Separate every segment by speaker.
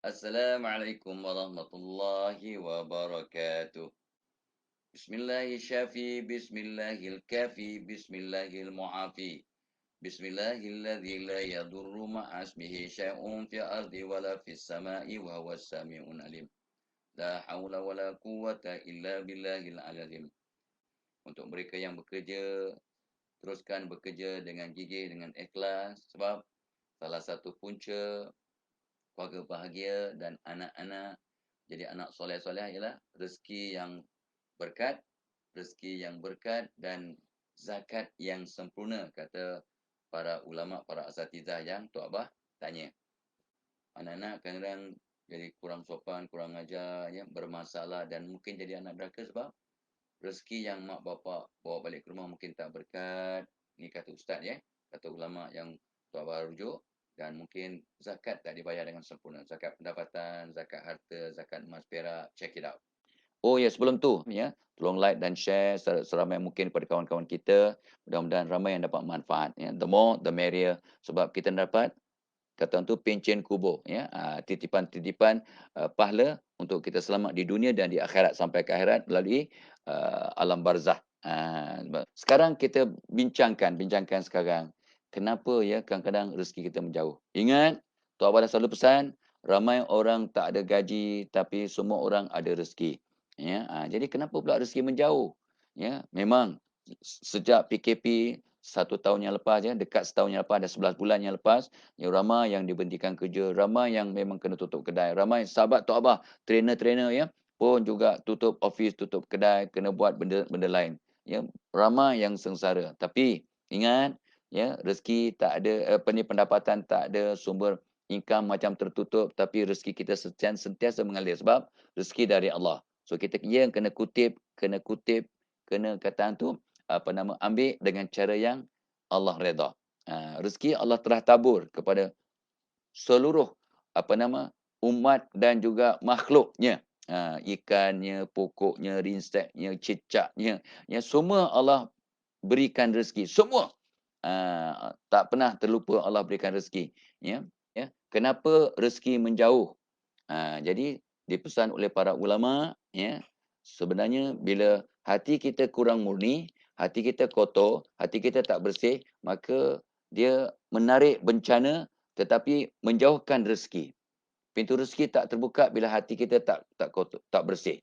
Speaker 1: Assalamualaikum warahmatullahi wabarakatuh. Bismillahirrahmanirrahim. Bismillahil-kafi. Bismillahil-mu'afi. Bismillahilladzi la yadurru ma'asmihi syai'un fil ardi wala fis sama'i wa huwas sami'un alim. La haula wala quwwata illa billahil azim. Untuk mereka yang bekerja, teruskan bekerja dengan gigih, dengan ikhlas. Sebab salah satu punca keluarga bahagia dan anak-anak jadi anak soleh-soleh ialah rezeki yang berkat, rezeki yang berkat dan zakat yang sempurna, kata para ulama, para asatizah yang Tok Abah tanya. Anak-anak kadang-kadang jadi kurang sopan, kurang ajar, ya, bermasalah dan mungkin jadi anak derhaka sebab rezeki yang mak bapak bawa balik ke rumah mungkin tak berkat. Ni kata ustaz, ya, kata ulama yang Tok Abah rujuk. Dan mungkin zakat tak dibayar dengan sempurna. Zakat pendapatan, zakat harta, zakat emas perak. Check it out. Oh ya, sebelum tu, ya, tolong like dan share seramai mungkin kepada kawan-kawan kita. Mudah-mudahan ramai yang dapat manfaat, ya. The more the merrier, sebab kita dapat kata orang tu pencen kubur, ya. Titipan-titipan pahala untuk kita selamat di dunia dan di akhirat, sampai ke akhirat melalui alam barzah. Sekarang kita bincangkan sekarang, kenapa, ya, kadang-kadang rezeki kita menjauh. Ingat, Tok Abah dah selalu pesan, ramai orang tak ada gaji tapi semua orang ada rezeki. Ya, jadi kenapa pula rezeki menjauh? Ya, memang sejak PKP 1 tahun yang lepas, ya, dekat setahun yang lepas, ada 11 bulan yang lepas, ya, ramai yang diberhentikan kerja, ramai yang memang kena tutup kedai, ramai sahabat Tok Abah, trainer-trainer, ya, pun juga tutup office, tutup kedai, kena buat benda-benda lain. Ya, ramai yang sengsara. Tapi ingat, ya, rezeki tak ada, pendapatan tak ada, sumber income macam tertutup, tapi rezeki kita sentiasa mengalir sebab rezeki dari Allah. So kita yang kena kata tu ambil dengan cara yang Allah redha. Rezeki Allah telah tabur kepada seluruh umat dan juga makhluknya. Ikannya, pokoknya, inseknya, cicaknya, ya, semua Allah berikan rezeki. Semua. Tak pernah terlupa Allah berikan rezeki. Ya, ya. Kenapa rezeki menjauh? Jadi dipesan oleh para ulama, ya, sebenarnya bila hati kita kurang murni, hati kita kotor, hati kita tak bersih, maka dia menarik bencana tetapi menjauhkan rezeki. Pintu rezeki tak terbuka bila hati kita tak kotor, tak bersih.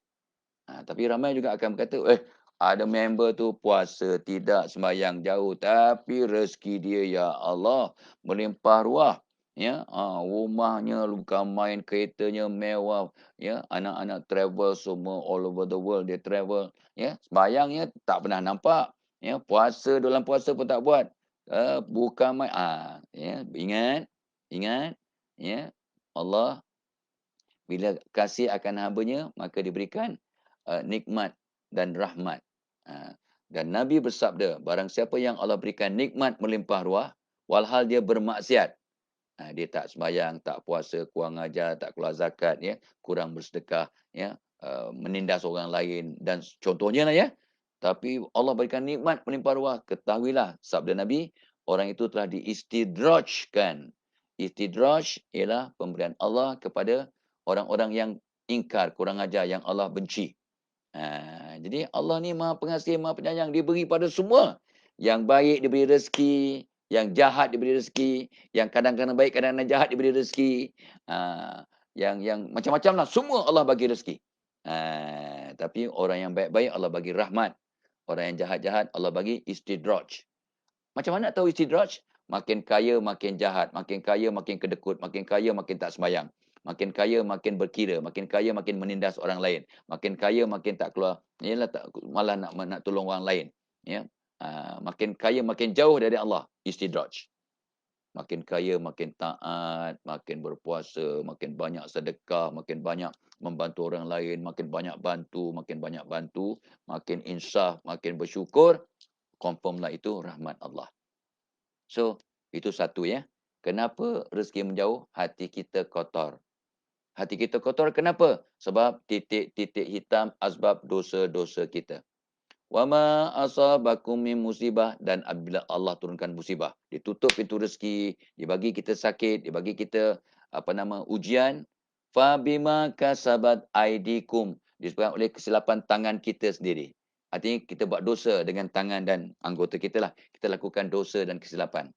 Speaker 1: Tapi ramai juga akan berkata, ada member tu puasa, tidak sembahyang jauh, tapi rezeki dia, ya Allah, melimpah ruah. Ya, rumahnya luka main, keretanya mewah, ya, anak-anak travel semua all over the world dia travel, ya, sembahyangnya tak pernah nampak, ya, puasa dalam puasa pun tak buat. Bukan main, ya, ingat, ya, Allah bila kasih akan hamba-Nya, maka diberikan nikmat dan rahmat. Dan Nabi bersabda, barang siapa yang Allah berikan nikmat melimpah ruah, walhal dia bermaksiat, dia tak sembahyang, tak puasa, kurang ajar, tak keluar zakat, ya, kurang bersedekah, ya, menindas orang lain dan contohnya lah, ya. Tapi Allah berikan nikmat melimpah ruah, ketahuilah sabda Nabi, orang itu telah diistidrajkan. Istidraj ialah pemberian Allah kepada orang-orang yang ingkar, kurang ajar, yang Allah benci. Jadi Allah ni Maha Pengasih, Maha Penyayang, dia beri pada semua. Yang baik diberi rezeki, yang jahat diberi rezeki, yang kadang-kadang baik, kadang-kadang jahat diberi rezeki. Yang macam-macam lah, semua Allah bagi rezeki. Tapi orang yang baik-baik Allah bagi rahmat. Orang yang jahat-jahat Allah bagi istidraj. Macam mana nak tahu istidraj? Makin kaya makin jahat, makin kaya makin kedekut, makin kaya makin tak sembahyang. Makin kaya makin berkira, makin kaya makin menindas orang lain, makin kaya makin tak keluar, yalah, tak, malah nak tolong orang lain, ya. Makin kaya makin jauh dari Allah, istidraj. Makin kaya makin taat, makin berpuasa, makin banyak sedekah, makin banyak membantu orang lain, makin banyak bantu, makin insaf, makin bersyukur, confirmlah itu rahmat Allah. So, itu satu, ya. Kenapa rezeki menjauh? Hati kita kotor. Hati kita kotor kenapa? Sebab titik-titik hitam asbab dosa-dosa kita. Wama asabakum min musibah, dan apabila Allah turunkan musibah, ditutup pintu rezeki, dibagi kita sakit, dibagi kita ujian, Fabima kasabat aidikum. Disebabkan oleh kesilapan tangan kita sendiri. Artinya kita buat dosa dengan tangan dan anggota kita lah. Kita lakukan dosa dan kesilapan.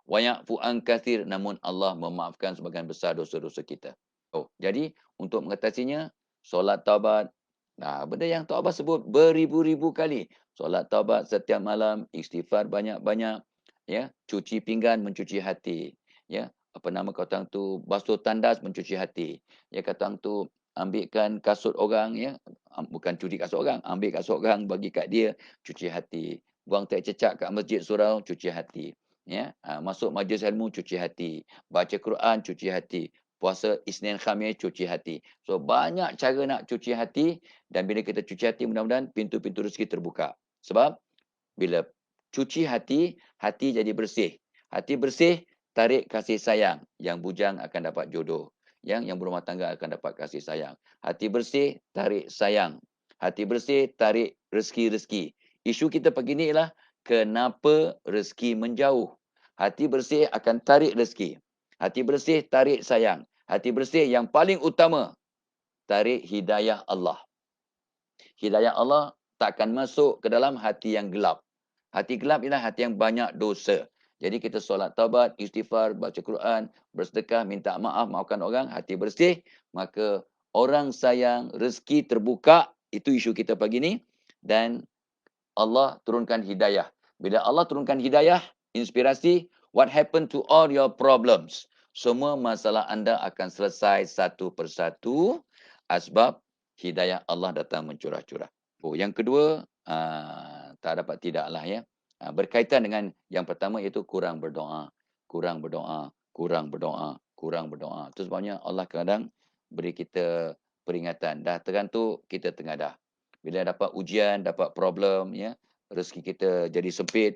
Speaker 1: Wa ya'fu an katsir, namun Allah memaafkan sebagian besar dosa-dosa kita. Oh, jadi untuk mengatasinya, solat taubat. Nah, benda yang Tok Abah sebut beribu-ribu kali. Solat taubat setiap malam, istighfar banyak-banyak, ya, cuci pinggan, mencuci hati, ya. Apa nama kata orang tu, basuh tandas, mencuci hati. Ya, kata orang tu, ambilkan kasut orang, ya. Bukan curi kasut orang, ambil kasut orang, bagi kat dia, cuci hati. Buang teh cecak kat masjid surau, cuci hati. Ya, masuk majlis ilmu, cuci hati. Baca Quran, cuci hati. Puasa Isnin Khamis, cuci hati. So, banyak cara nak cuci hati. Dan bila kita cuci hati, mudah-mudahan pintu-pintu rezeki terbuka. Sebab, bila cuci hati, hati jadi bersih. Hati bersih, tarik kasih sayang. Yang bujang akan dapat jodoh. Yang berumah tangga akan dapat kasih sayang. Hati bersih, tarik sayang. Hati bersih, tarik rezeki-rezeki. Isu kita pagi ni ialah, kenapa rezeki menjauh? Hati bersih akan tarik rezeki. Hati bersih, tarik sayang. Hati bersih yang paling utama, tarik hidayah Allah. Hidayah Allah tak akan masuk ke dalam hati yang gelap. Hati gelap ialah hati yang banyak dosa. Jadi kita solat taubat, istighfar, baca Quran, bersedekah, minta maaf, maafkan orang, hati bersih, maka orang sayang, rezeki terbuka, itu isu kita pagi ni. Dan Allah turunkan hidayah. Bila Allah turunkan hidayah, inspirasi, what happened to all your problems? Semua masalah anda akan selesai satu persatu, sebab hidayah Allah datang mencurah-curah. Oh, yang kedua, tak dapat tidaklah, ya. Berkaitan dengan yang pertama, iaitu kurang berdoa. Kurang berdoa, kurang berdoa, kurang berdoa. Itu sebabnya Allah kadang beri kita peringatan. Dah tergantung, kita tengadah. Bila dapat ujian, dapat problem, ya, rezeki kita jadi sempit,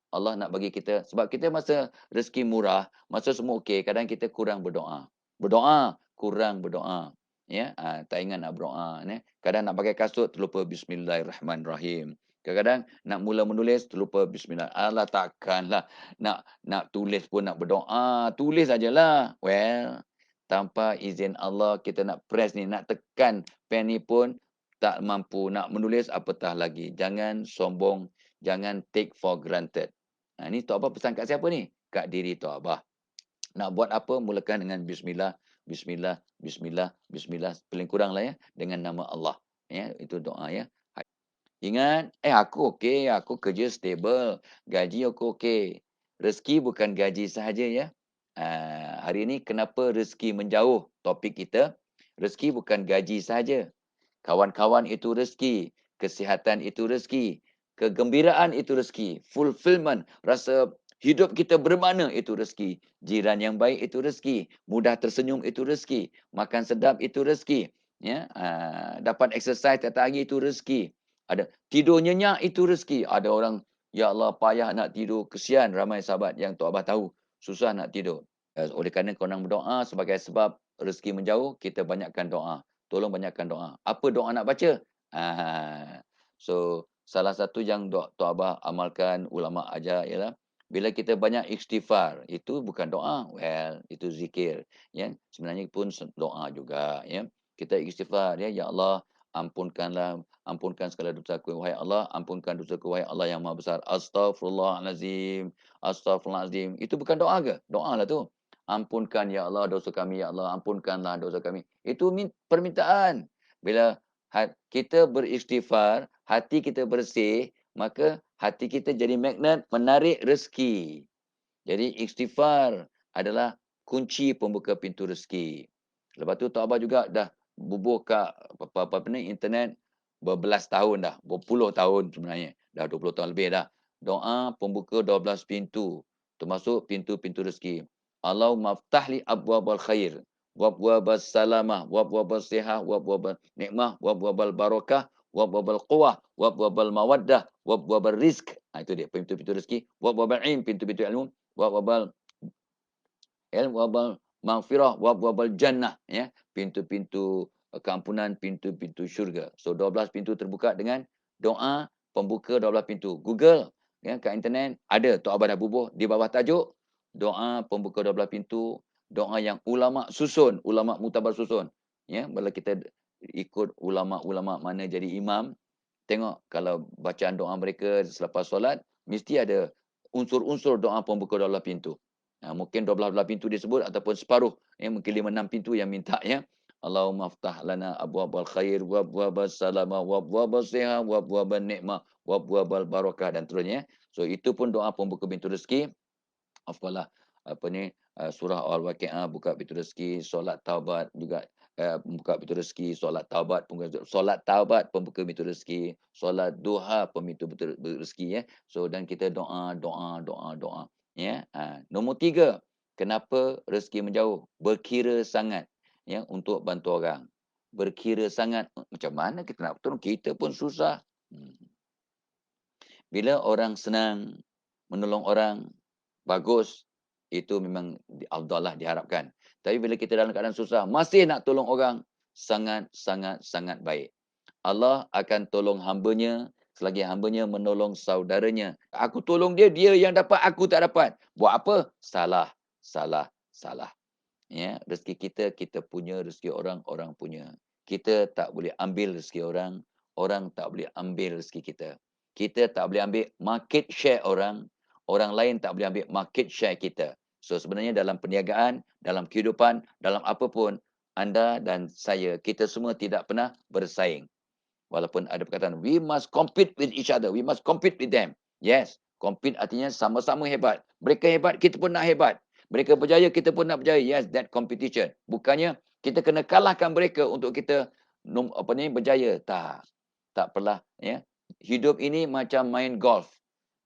Speaker 1: Allah nak bagi kita, sebab kita masa rezeki murah, masa semua okey, kadang kita kurang berdoa. Berdoa, kurang berdoa. Ya, tak ingat nak berdoa. Ya. Kadang nak pakai kasut, terlupa Bismillahirrahmanirrahim. Kadang-kadang nak mula menulis, terlupa Bismillah. Alah, takkanlah. Nak tulis pun nak berdoa. Tulis sajalah. Well, tanpa izin Allah, kita nak press ni, nak tekan pen ni pun tak mampu. Nak menulis, apatah lagi. Jangan sombong. Jangan take for granted. Ni Tok Abah pesan kat siapa ni? Kat diri Tok Abah. Nak buat apa, mulakan dengan bismillah, bismillah, bismillah, bismillah. Paling kuranglah, ya, dengan nama Allah. Ya, itu doa, ya. Ingat, aku okey, aku kerja stable, gaji aku okey. Rezeki bukan gaji sahaja, ya. Hari ini kenapa rezeki menjauh, topik kita. Rezeki bukan gaji sahaja. Kawan-kawan itu rezeki, kesihatan itu rezeki, kegembiraan itu rezeki, fulfillment, rasa hidup kita bermakna itu rezeki, jiran yang baik itu rezeki, mudah tersenyum itu rezeki, makan sedap itu rezeki, ya, dapat exercise tiap hari itu rezeki. Ada tidur nyenyak itu rezeki. Ada orang, ya Allah, payah nak tidur, kesian ramai sahabat yang Tok Abah tahu susah nak tidur. Oleh kerana korang berdoa sebagai sebab rezeki menjauh, kita banyakkan doa. Tolong banyakkan doa. Apa doa nak baca? So, salah satu yang Tok Abah amalkan, ulama ajar ialah, bila kita banyak istighfar, itu bukan doa. Well, itu zikir. Ya, sebenarnya pun doa juga. Ya, kita istighfar. Ya, ya Allah, ampunkanlah, ampunkan segala dosaku. Wahai Allah, ampunkan dosaku. Wahai Allah yang maha besar. Astaghfirullahalazim. Astaghfirullahalazim. Itu bukan doa ke? Doa lah tu. Ampunkan ya Allah dosa kami, ya Allah, ampunkanlah dosa kami. Itu permintaan. Bila kita beristighfar, hati kita bersih, maka hati kita jadi magnet menarik rezeki. Jadi istighfar adalah kunci pembuka pintu rezeki. Lepas tu Tok Abah juga dah bubuh kat apa ni, internet berbelas tahun dah, berpuluh tahun sebenarnya. Dah 20 tahun lebih dah. Doa pembuka 12 pintu, termasuk pintu-pintu rezeki. Allahumma ftahli abwabal khair, wabwabas salamah, wabwabas sihah, wabwabal nikmah, wabwabal barakah, wabwabal quwah, wabwabal mawaddah, wabwabal rizq. Itu dia pintu-pintu rezeki. Wabwabal ilm, pintu-pintu ilmu. Wabwabal ilmu, wabwabal maghfirah, wabwabal jannah. Ya, pintu-pintu keampunan, pintu-pintu syurga. So 12 pintu terbuka dengan doa pembuka 12 pintu. Google, ya, kat internet ada, Tok Abah dah bubuh di bawah tajuk doa pembuka 12 pintu. doa yang ulama susun, ulama muktabar susun. Ya, bila kita ikut ulama-ulama mana jadi imam, tengok kalau bacaan doa mereka selepas solat, mesti ada unsur-unsur doa pembuka 12 pintu. Mungkin 12 pintu disebut ataupun separuh, ya, mungkin 5, 6 pintu yang minta ya. Allahumma ftah lana abwaabal khair wa abwaabas salama wa abwaabas siha wa abwaaban nikmah wa abwaabal barakah dan seterusnya. So itu pun doa pembuka pintu rezeki. Apalah, apa ni, surah Al-Waqiah buka pintu rezeki, solat taubat juga, buka pintu rezeki, solat taubat solat taubat pembuka pintu rezeki, solat duha pemitu rezeki ya. So dan kita doa, doa, doa, doa, ya. Nombor 3, kenapa rezeki menjauh? Berkira sangat, ya, untuk bantu orang. Berkira sangat, macam mana kita nak tolong? Kita pun susah. Hmm. Bila orang senang menolong orang, bagus, itu memang afdal lah diharapkan. Tapi bila kita dalam keadaan susah, masih nak tolong orang, sangat, sangat, sangat baik. Allah akan tolong hamba-Nya selagi hamba-Nya menolong saudaranya. Aku tolong dia, dia yang dapat, aku tak dapat. Buat apa? Salah, salah, salah. Ya, rezeki kita, kita punya, rezeki orang, orang punya. Kita tak boleh ambil rezeki orang, orang tak boleh ambil rezeki kita. Kita tak boleh ambil market share orang, orang lain tak boleh ambil market share kita. So sebenarnya dalam perniagaan, dalam kehidupan, dalam apa pun, anda dan saya, kita semua tidak pernah bersaing. Walaupun ada perkataan, we must compete with each other. We must compete with them. Yes, compete artinya sama-sama hebat. Mereka hebat, kita pun nak hebat. Mereka berjaya, kita pun nak berjaya. Yes, that competition. Bukannya kita kena kalahkan mereka untuk kita berjaya. Tak. Tak perlah. Ya. Hidup ini macam main golf.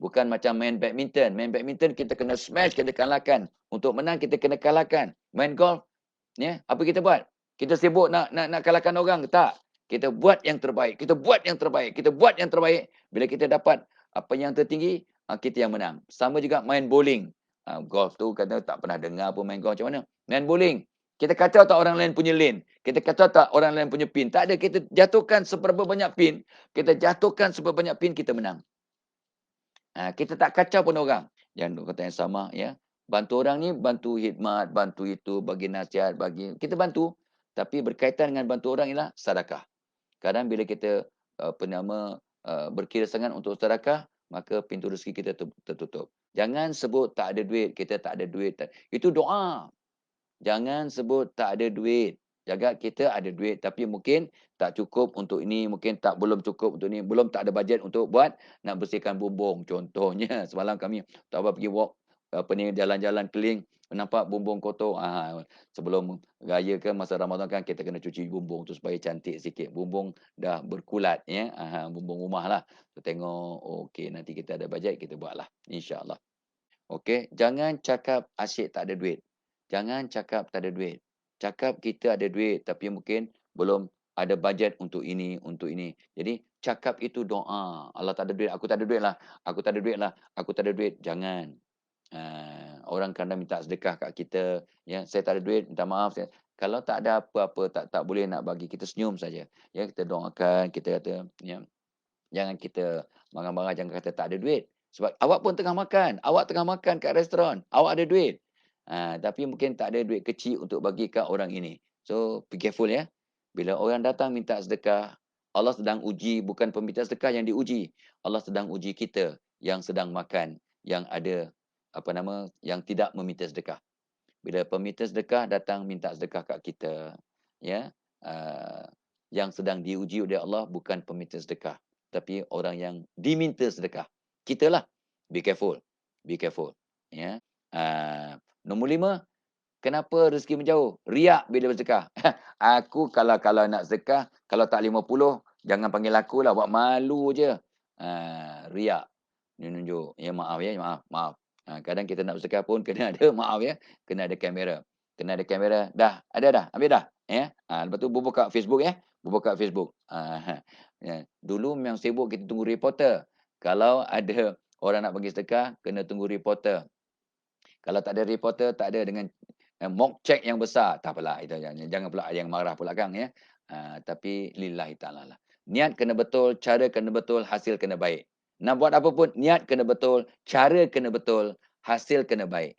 Speaker 1: Bukan macam main badminton. Main badminton kita kena smash, kita kalahkan. Untuk menang kita kena kalahkan. Main golf, ya, apa kita buat? Kita sibuk nak kalahkan orang? Tak. Kita buat yang terbaik. Kita buat yang terbaik. Kita buat yang terbaik. Bila kita dapat apa yang tertinggi, kita yang menang. Sama juga main bowling. Golf tu kata tak pernah dengar pun main golf macam mana. Main bowling. Kita kacau tak orang lain punya lane? Kita kacau tak orang lain punya pin? Tak ada. Kita jatuhkan seberapa banyak pin. Kita jatuhkan seberapa banyak pin, kita menang. Kita tak kacau pun orang. Yang kata yang sama, ya. Bantu orang ni, bantu khidmat, bantu itu, bagi nasihat, bagi kita bantu. Tapi berkaitan dengan bantu orang ialah sedekah. Kadang bila kita berkira sangat untuk sedekah, maka pintu rezeki kita tertutup. Jangan sebut tak ada duit, kita tak ada duit. Itu doa. Jangan sebut tak ada duit. Jaga kita ada duit tapi mungkin tak cukup untuk ini, mungkin belum cukup untuk ini, belum tak ada bajet untuk buat nak bersihkan bumbung. Contohnya semalam kami tak apa pergi walk jalan-jalan keliling, nampak bumbung kotor. Sebelum raya ke masa Ramadan kan kita kena cuci bumbung tu supaya cantik sikit. Bumbung dah berkulat ya. Bumbung rumah lah. So, tengok okey nanti kita ada bajet kita buatlah insya-Allah. Okey, jangan cakap asyik tak ada duit. Jangan cakap tak ada duit. Cakap kita ada duit tapi mungkin belum ada bajet untuk ini, untuk ini. Jadi cakap itu doa. Allah tak ada duit, aku tak ada duit lah. Aku tak ada duit lah. Aku tak ada duit. Jangan. Orang kadang minta sedekah kat kita. Ya, saya tak ada duit, minta maaf. Kalau tak ada apa-apa, tak boleh nak bagi, kita senyum saja. Ya, kita doakan, kita kata, ya, jangan kita marah-marah, jangan kata tak ada duit. Sebab awak pun tengah makan. Awak tengah makan kat restoran. Awak ada duit. Tapi mungkin tak ada duit kecil untuk bagi kat orang ini. So, be careful ya. Bila orang datang minta sedekah, Allah sedang uji, bukan peminta sedekah yang diuji. Allah sedang uji kita yang sedang makan, yang ada, yang tidak meminta sedekah. Bila peminta sedekah datang minta sedekah kat kita, ya, uh, yang sedang diuji oleh Allah bukan peminta sedekah, tapi orang yang diminta sedekah. Kitalah. Be careful. Be careful. Ya. Nombor 5, kenapa rezeki menjauh? Riak bila bersedekah. Aku kalau nak sedekah, kalau tak 50, jangan panggil aku lah, buat malu je. Riak. Dia nunjuk. Ya maaf ya, maaf, maaf. Kadang kita nak bersedekah pun kena ada maaf ya, kena ada kamera. Kena ada kamera. Dah, ada dah, ambil dah. Ya. Lepas tu bubuh kat Facebook ya. Bubuh kat Facebook. Ya. Dulu memang sibuk kita tunggu reporter. Kalau ada orang nak bagi sedekah, kena tunggu reporter. Kalau tak ada reporter, tak ada dengan mock check yang besar. Tak apalah, itu jangan pula ada yang marah pula Kang ya. Tapi lillahi ta'ala lah. Niat kena betul, cara kena betul, hasil kena baik. Nak buat apa pun, niat kena betul, cara kena betul, hasil kena baik.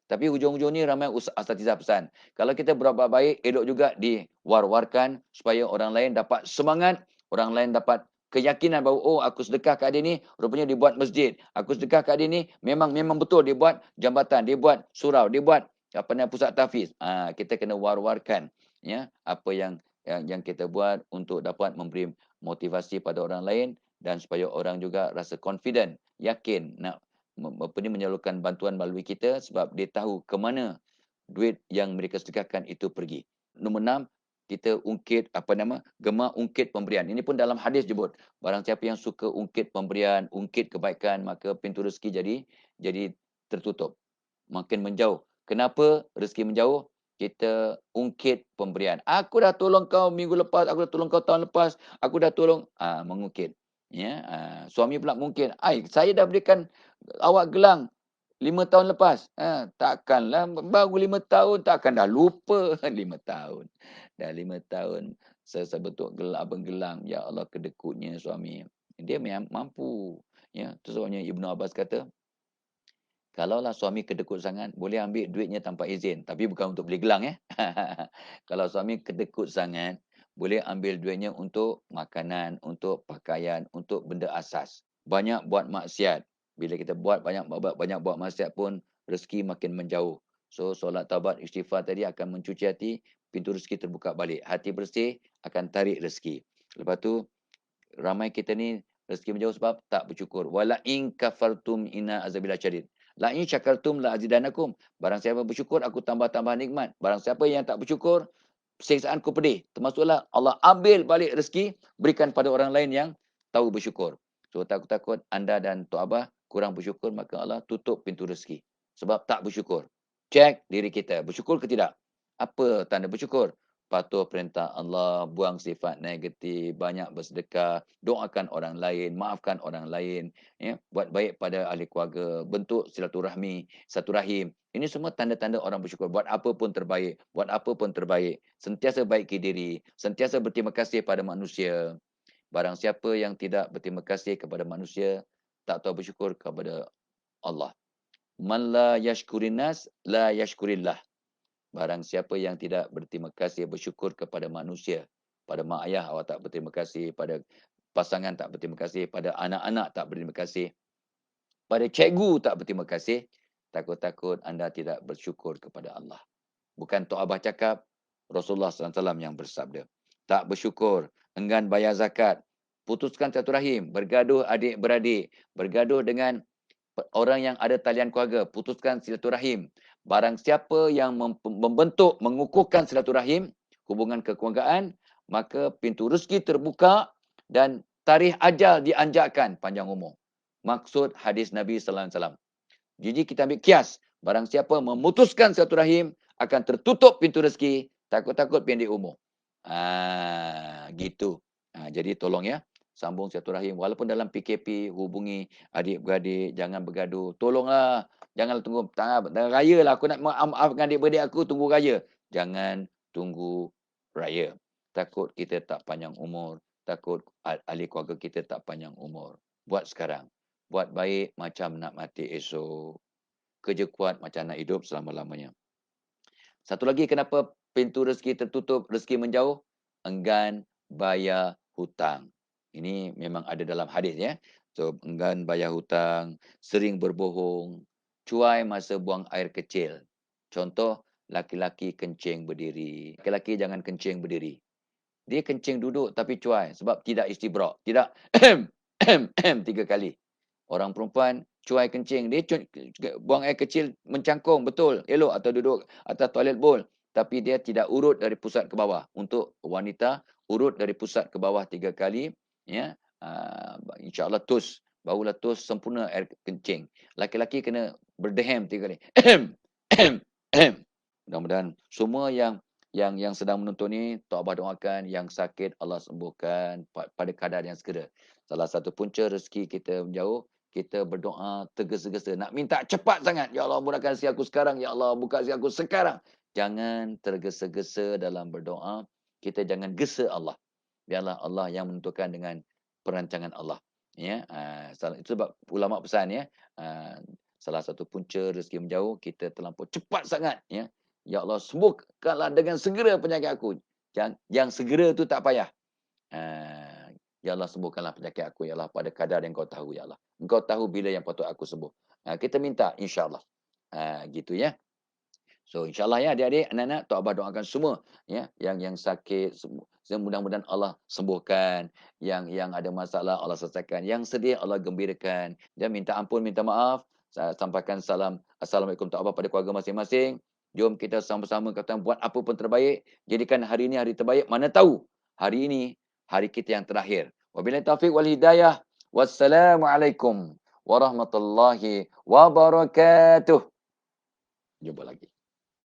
Speaker 1: Tapi hujung-hujung ni ramai asatizah pesan, kalau kita berbuat baik, elok juga diwar-warkan supaya orang lain dapat semangat, orang lain dapat keyakinan bahawa, oh aku sedekah kat dia ni, rupanya dia buat masjid. Aku sedekah kat dia ni, memang memang betul dia buat jambatan, dia buat surau, dia buat apa namanya pusat tahfiz. Kita kena war-warkan ya apa yang kita buat untuk dapat memberi motivasi pada orang lain dan supaya orang juga rasa confident, yakin nak apa ni, menyalurkan bantuan melalui kita sebab dia tahu ke mana duit yang mereka sedekahkan itu pergi. Nombor 6, kita ungkit apa nama, gemar ungkit pemberian. Ini pun dalam hadis sebut, barang siapa yang suka ungkit pemberian, ungkit kebaikan, maka pintu rezeki jadi tertutup, makin menjauh. Kenapa rezeki menjauh? Kita ungkit pemberian. Aku dah tolong kau minggu lepas, aku dah tolong kau tahun lepas, aku dah tolong, mengungkit. Ya, suami pula mungkin, "Ai, saya dah berikan awak gelang 5 tahun lepas." Takkanlah baru 5 tahun, takkan dah lupa 5 tahun. Dah 5 tahun sebentuk abang gelang. Ya Allah, kedekutnya suami. Dia mampu. Ya, tu sebabnya Ibnu Abbas kata, kalaulah suami kedekut sangat, boleh ambil duitnya tanpa izin. Tapi bukan untuk beli gelang, ya. Kalau suami kedekut sangat, boleh ambil duitnya untuk makanan, untuk pakaian, untuk benda asas. Banyak buat maksiat. Bila kita banyak buat maksiat pun, rezeki makin menjauh. So, solat taubat istighfar tadi akan mencuci hati, pintu rezeki terbuka balik. Hati bersih akan tarik rezeki. Lepas tu, ramai kita ni rezeki menjauh sebab tak bersyukur. Wala in kafartum inna azabillah syadid. La in syakartum la azidanakum. Barang siapa bersyukur, aku tambah-tambah nikmat. Barang siapa yang tak bersyukur, siksaanku pedih. Termasuklah Allah ambil balik rezeki, berikan pada orang lain yang tahu bersyukur. So, takut-takut anda dan Tok Abah kurang bersyukur, maka Allah tutup pintu rezeki. Sebab tak bersyukur. Cek diri kita, bersyukur ke tidak? Apa tanda bersyukur? Patuh perintah Allah, buang sifat negatif, banyak bersedekah, doakan orang lain, maafkan orang lain, ya, buat baik pada ahli keluarga, bentuk silaturahmi, satu rahim. Ini semua tanda-tanda orang bersyukur. Buat apa pun terbaik, buat apa pun terbaik. Sentiasa baiki diri, sentiasa berterima kasih pada manusia. Barang siapa yang tidak berterima kasih kepada manusia, tak tahu bersyukur kepada Allah. Man la yashkurin nas, la yashkurillah. Barang siapa yang tidak berterima kasih, bersyukur kepada manusia, pada mak ayah awak tak berterima kasih, pada pasangan tak berterima kasih, pada anak-anak tak berterima kasih, pada cikgu tak berterima kasih, takut-takut anda tidak bersyukur kepada Allah. Bukan Tok Abah cakap, Rasulullah SAW yang bersabda. Tak bersyukur, enggan bayar zakat, putuskan silaturahim, bergaduh adik-beradik, bergaduh dengan orang yang ada talian keluarga, putuskan silaturahim. Barang siapa yang membentuk, mengukuhkan silaturahim, hubungan kekeluargaan, maka pintu rezeki terbuka dan tarikh ajal dianjakkan panjang umur. Maksud hadis Nabi sallallahu alaihi wasallam. Jadi kita ambil kias, barang siapa memutuskan silaturahim akan tertutup pintu rezeki, takut-takut pendek umur. Gitu. Jadi tolong ya, sambung silaturahim walaupun dalam PKP, hubungi adik-beradik, jangan bergaduh. Tolonglah, janganlah tunggu raya lah aku nak maaf dengan adik-beradik aku, tunggu raya. Jangan tunggu raya. Takut kita tak panjang umur, takut ahli keluarga kita tak panjang umur. Buat sekarang. Buat baik macam nak mati esok. Kerja kuat macam nak hidup selama-lamanya. Satu lagi kenapa pintu rezeki tertutup, rezeki menjauh? Enggan bayar hutang. Ini memang ada dalam hadis ya. So, enggan bayar hutang, sering berbohong, cuai masa buang air kecil. Contoh, laki-laki kencing berdiri. Laki-laki jangan kencing berdiri. Dia kencing duduk tapi cuai sebab tidak istibrak. Tidak tiga kali. Orang perempuan cuai kencing, dia buang air kecil mencangkung, betul, elok atau duduk atas toilet bowl. Tapi dia tidak urut dari pusat ke bawah. Untuk wanita, urut dari pusat ke bawah 3 kali. Ya, InsyaAllah tus. Barulah tus sempurna air kencing. Laki-laki kena berdehem 3 kali. Mudah-mudahan semua yang sedang menonton ni, Tok Abah doakan yang sakit Allah sembuhkan pada keadaan yang segera. Salah satu punca rezeki kita menjauh, kita berdoa tergesa-gesa. Nak minta cepat sangat. Ya Allah, mudahkan rezeki aku sekarang. Ya Allah, buka rezeki aku sekarang. Jangan tergesa-gesa dalam berdoa. Kita jangan gesa Allah. Biarlah Allah yang menentukan dengan perancangan Allah. Ya, itu sebab ulama pesan ya. salah satu punca rezeki menjauh, kita terlampau cepat sangat, ya. Ya Allah, sembuhkanlah dengan segera penyakit aku. Yang segera tu tak payah. Ya Allah, sembuhkanlah penyakit aku, ya Allah, pada kadar yang Kau tahu, ya Allah. Engkau tahu bila yang patut aku sembuh. Kita minta insya-Allah. Gitu ya. So, insyaAllah ya adik-adik, anak-anak, Tok Abah doakan semua ya, yang sakit, mudah-mudahan Allah sembuhkan, yang ada masalah Allah selesaikan, yang sedih Allah gembirakan, dan minta ampun, minta maaf, sampaikan salam, Assalamualaikum Tok Abah pada keluarga masing-masing. Jom kita sama-sama kata buat apa pun terbaik, jadikan hari ini hari terbaik, mana tahu hari ini hari kita yang terakhir. Wabillahi taufiq wal hidayah. Wassalamualaikum warahmatullahi wabarakatuh. Jumpa lagi.